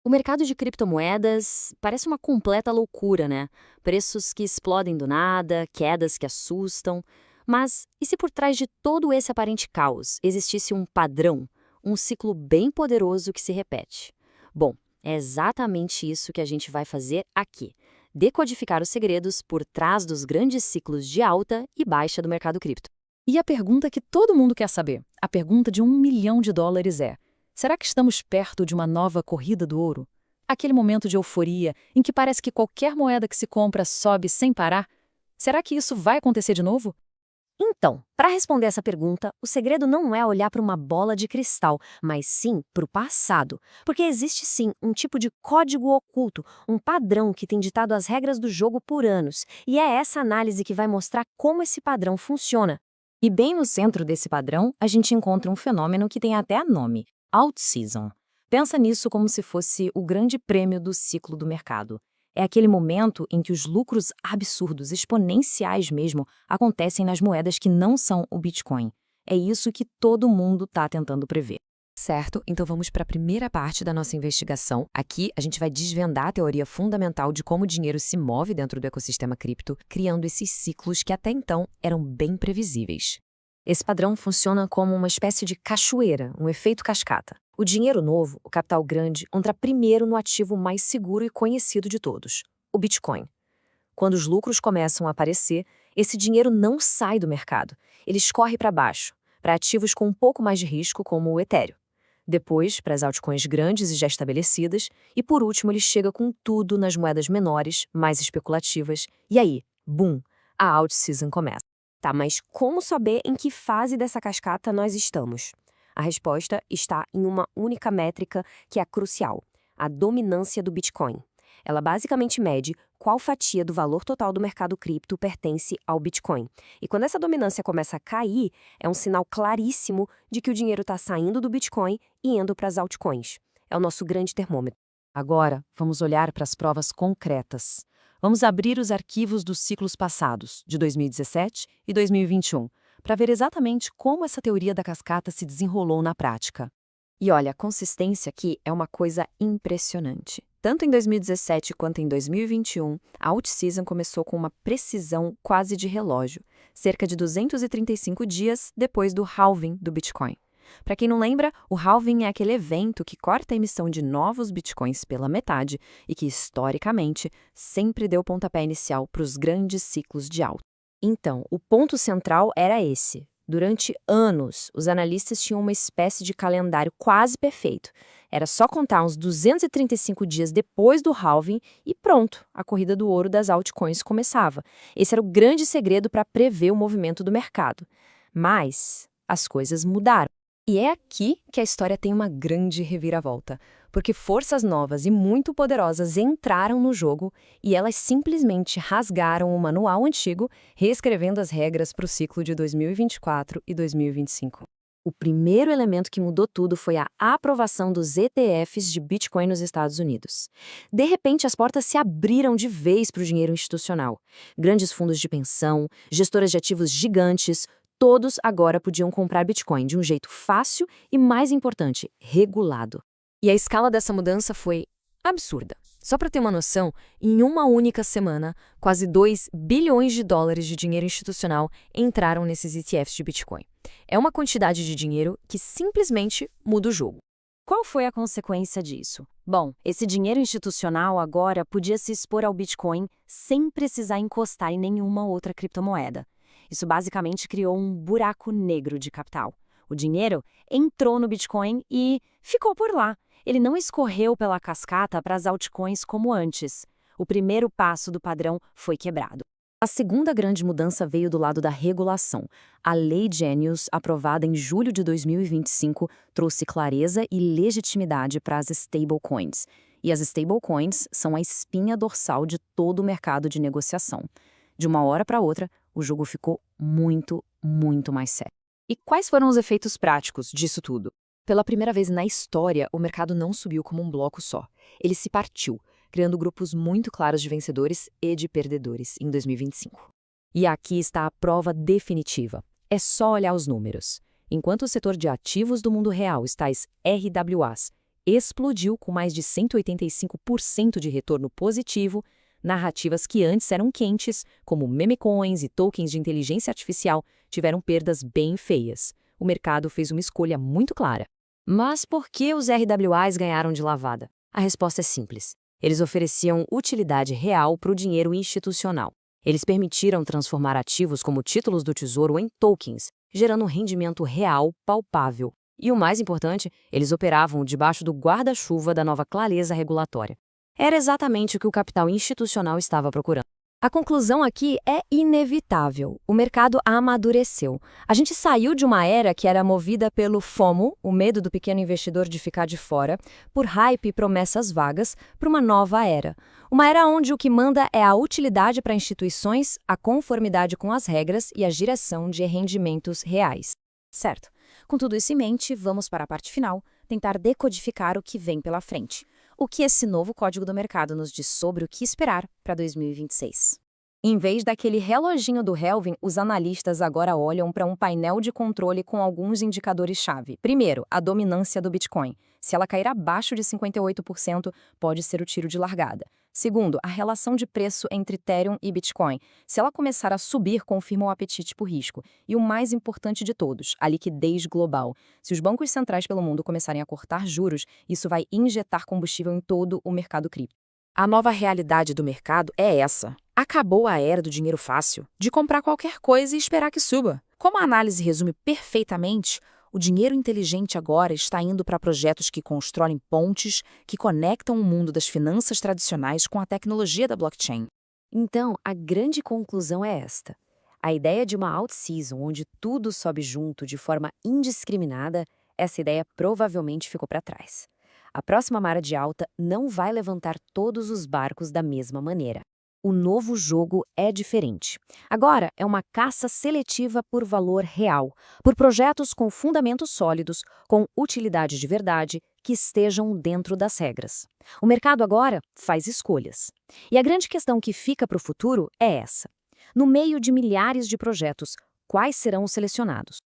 O mercado de criptomoedas parece uma completa loucura, né? Preços que explodem do nada, quedas que assustam. Mas e se por trás de todo esse aparente caos existisse um padrão, um ciclo bem poderoso que se repete? Bom, é exatamente isso que a gente vai fazer aqui. Decodificar os segredos por trás dos grandes ciclos de alta e baixa do mercado cripto. E a pergunta que todo mundo quer saber, a pergunta de US$ 1 milhão é: será que estamos perto de uma nova corrida do ouro? Aquele momento de euforia em que parece que qualquer moeda que se compra sobe sem parar? Será que isso vai acontecer de novo? Então, para responder essa pergunta, o segredo não é olhar para uma bola de cristal, mas sim para o passado. Porque existe sim um tipo de código oculto, um padrão que tem ditado as regras do jogo por anos. E é essa análise que vai mostrar como esse padrão funciona. E bem no centro desse padrão, a gente encontra um fenômeno que tem até nome: out-season. Pensa nisso como se fosse o grande prêmio do ciclo do mercado. É aquele momento em que os lucros absurdos, exponenciais mesmo, acontecem nas moedas que não são o Bitcoin. É isso que todo mundo está tentando prever. Certo, então vamos para a primeira parte da nossa investigação. Aqui a gente vai desvendar a teoria fundamental de como o dinheiro se move dentro do ecossistema cripto, criando esses ciclos que até então eram bem previsíveis. Esse padrão funciona como uma espécie de cachoeira, um efeito cascata. O dinheiro novo, o capital grande, entra primeiro no ativo mais seguro e conhecido de todos, o Bitcoin. Quando os lucros começam a aparecer, esse dinheiro não sai do mercado. Ele escorre para baixo, para ativos com um pouco mais de risco, como o Ethereum. Depois, para as altcoins grandes e já estabelecidas. E, por último, ele chega com tudo nas moedas menores, mais especulativas. E aí, boom, a alt-season começa. Tá, mas como saber em que fase dessa cascata nós estamos? A resposta está em uma única métrica que é crucial: a dominância do Bitcoin. Ela basicamente mede qual fatia do valor total do mercado cripto pertence ao Bitcoin. E quando essa dominância começa a cair, é um sinal claríssimo de que o dinheiro está saindo do Bitcoin e indo para as altcoins. É o nosso grande termômetro. Agora, vamos olhar para as provas concretas. Vamos abrir os arquivos dos ciclos passados, de 2017 e 2021, para ver exatamente como essa teoria da cascata se desenrolou na prática. E olha, a consistência aqui é uma coisa impressionante. Tanto em 2017 quanto em 2021, a alt-season começou com uma precisão quase de relógio, cerca de 235 dias depois do halving do Bitcoin. Para quem não lembra, o halving é aquele evento que corta a emissão de novos bitcoins pela metade e que, historicamente, sempre deu pontapé inicial para os grandes ciclos de alta. Então, o ponto central era esse. Durante anos, os analistas tinham uma espécie de calendário quase perfeito. Era só contar uns 235 dias depois do halving e pronto, a corrida do ouro das altcoins começava. Esse era o grande segredo para prever o movimento do mercado. Mas as coisas mudaram. E é aqui que a história tem uma grande reviravolta, porque forças novas e muito poderosas entraram no jogo e elas simplesmente rasgaram o manual antigo, reescrevendo as regras para o ciclo de 2024 e 2025. O primeiro elemento que mudou tudo foi a aprovação dos ETFs de Bitcoin nos Estados Unidos. De repente, as portas se abriram de vez para o dinheiro institucional. Grandes fundos de pensão, gestoras de ativos gigantes, todos agora podiam comprar Bitcoin de um jeito fácil e, mais importante, regulado. E a escala dessa mudança foi absurda. Só para ter uma noção, em uma única semana, quase US$ 2 bilhões de dinheiro institucional entraram nesses ETFs de Bitcoin. É uma quantidade de dinheiro que simplesmente muda o jogo. Qual foi a consequência disso? Bom, esse dinheiro institucional agora podia se expor ao Bitcoin sem precisar encostar em nenhuma outra criptomoeda. Isso basicamente criou um buraco negro de capital. O dinheiro entrou no Bitcoin e ficou por lá. Ele não escorreu pela cascata para as altcoins como antes. O primeiro passo do padrão foi quebrado. A segunda grande mudança veio do lado da regulação. A Lei Genius, aprovada em julho de 2025, trouxe clareza e legitimidade para as stablecoins. E as stablecoins são a espinha dorsal de todo o mercado de negociação. De uma hora para outra, o jogo ficou muito, muito mais sério. E quais foram os efeitos práticos disso tudo? Pela primeira vez na história, o mercado não subiu como um bloco só. Ele se partiu, criando grupos muito claros de vencedores e de perdedores em 2025. E aqui está a prova definitiva. É só olhar os números. Enquanto o setor de ativos do mundo real, os tais RWAs, explodiu com mais de 185% de retorno positivo. Narrativas que antes eram quentes, como meme coins e tokens de inteligência artificial, tiveram perdas bem feias. O mercado fez uma escolha muito clara. Mas por que os RWAs ganharam de lavada? A resposta é simples. Eles ofereciam utilidade real para o dinheiro institucional. Eles permitiram transformar ativos como títulos do Tesouro em tokens, gerando um rendimento real palpável. E o mais importante, eles operavam debaixo do guarda-chuva da nova clareza regulatória. Era exatamente o que o capital institucional estava procurando. A conclusão aqui é inevitável. O mercado amadureceu. A gente saiu de uma era que era movida pelo FOMO, o medo do pequeno investidor de ficar de fora, por hype e promessas vagas, para uma nova era. Uma era onde o que manda é a utilidade para instituições, a conformidade com as regras e a geração de rendimentos reais. Certo. Com tudo isso em mente, vamos para a parte final, tentar decodificar o que vem pela frente. O que esse novo Código do Mercado nos diz sobre o que esperar para 2026. Em vez daquele reloginho do Kelvin, os analistas agora olham para um painel de controle com alguns indicadores-chave. Primeiro, a dominância do Bitcoin. Se ela cair abaixo de 58%, pode ser o tiro de largada. Segundo, a relação de preço entre Ethereum e Bitcoin. Se ela começar a subir, confirma o apetite por risco. E o mais importante de todos, a liquidez global. Se os bancos centrais pelo mundo começarem a cortar juros, isso vai injetar combustível em todo o mercado cripto. A nova realidade do mercado é essa. Acabou a era do dinheiro fácil, de comprar qualquer coisa e esperar que suba. Como a análise resume perfeitamente, o dinheiro inteligente agora está indo para projetos que constroem pontes, que conectam o mundo das finanças tradicionais com a tecnologia da blockchain. Então, a grande conclusão é esta. A ideia de uma out-season onde tudo sobe junto de forma indiscriminada, essa ideia provavelmente ficou para trás. A próxima maré de alta não vai levantar todos os barcos da mesma maneira. O novo jogo é diferente. Agora é uma caça seletiva por valor real, por projetos com fundamentos sólidos, com utilidade de verdade, que estejam dentro das regras. O mercado agora faz escolhas. E a grande questão que fica para o futuro é essa. No meio de milhares de projetos, quais serão os selecionados?